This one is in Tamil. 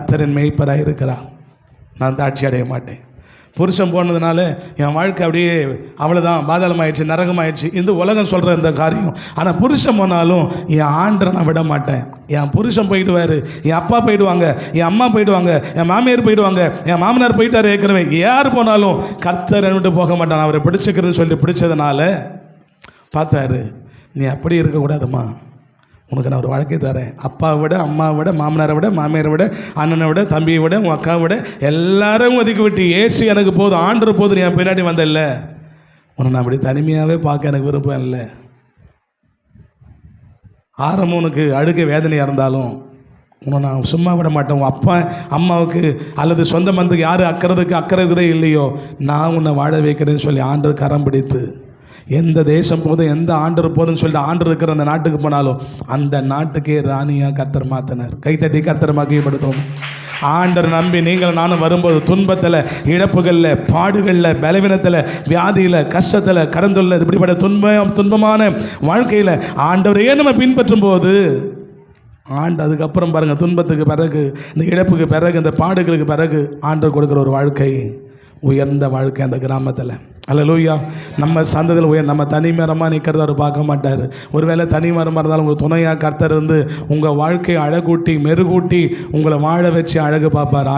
கர்த்தரின் மேய்ப்பராக இருக்கிறார். நான் தாட்சி அடைய மாட்டேன். புருஷன் போனதுனால என் வாழ்க்கை அப்படியே அவ்வளோதான், பாதாளமாயிடுச்சு, நரகமாயிடுச்சு, இந்த உலகம் சொல்கிற இந்த காரியம். ஆனால் புருஷன் போனாலும் என் ஆண்டரை நான் விட மாட்டேன். என் புருஷன் போயிடுவார், என் அப்பா போயிடுவாங்க, என் அம்மா போயிடுவாங்க, என் மாமியார் போயிடுவாங்க, என் மாமனார் போயிட்டார். ஏற்கனவே யார் போனாலும் கர்த்தரை விட்டு போக மாட்டான். அவரை பிடிச்சிக்கிறேன்னு சொல்லி பிடிச்சதுனால பார்த்தாரு, நீ அப்படி இருக்கக்கூடாதும்மா, உனக்கு நான் ஒரு வாழ்க்கை தரேன். அப்பாவை விட, அம்மாவை விட, மாமனாரை விட, மாமியாரை விட, அண்ணனை விட, தம்பியை விட, உன் அக்காவை விட எல்லாரும் ஒதுக்கி விட்டு ஏசு எனக்கு போதும், ஆண்டு போதும், நீ என் பின்னாடி வந்தல்ல, உன்னை நான் அப்படி தனிமையாகவே பார்க்க எனக்கு விருப்பம் இல்லை. ஆரம்பம் உனக்கு அழுக வேதனையாக இருந்தாலும் உன்னை நான் சும்மா விட மாட்டேன். உன் அப்பா அம்மாவுக்கு அல்லது சொந்த பந்துக்கு யார் அக்கறை இருக்குதே இல்லையோ, நான் உன்னை வாழ வைக்கிறேன்னு சொல்லி ஆண்டு கரம் பிடித்து, எந்த தேசம் போதும், எந்த ஆண்டர் போதுன்னு சொல்லிட்டு ஆண்டர் இருக்கிற அந்த நாட்டுக்கு போனாலும் அந்த நாட்டுக்கே ராணியாக கர்த்தர் மாற்றினார். கைத்தட்டி கர்த்தர் மகிமைப்படுத்தும். ஆண்டர் நம்பி நீங்கள் நானும் வரும்போது துன்பத்தில், இழப்புகளில், பாடுகளில், பலவீனத்தில், வியாதியில், கஷ்டத்தில் கடந்துள்ள இப்படிப்பட்ட துன்பமான வாழ்க்கையில் ஆண்டவரையே நம்ம பின்பற்றும் போது அதுக்கப்புறம் பாருங்கள், துன்பத்துக்கு பிறகு, இந்த இழப்புக்கு பிறகு, இந்த பாடுகளுக்கு பிறகு ஆண்டவர் கொடுக்குற ஒரு வாழ்க்கை, உயர்ந்த வாழ்க்கை அந்த கிராமத்தில். அல்லேலூயா. நம்ம சந்ததியில் நம்ம தனிமரமாக நிற்கிறத அவர் பார்க்க மாட்டார். ஒருவேளை தனிமரமாக இருந்தாலும் உங்கள் துணையாக கர்த்தர் இருந்து உங்கள் வாழ்க்கையை அழகூட்டி மெருகூட்டி உங்களை வாழ வச்சு அழகு பார்ப்பார்.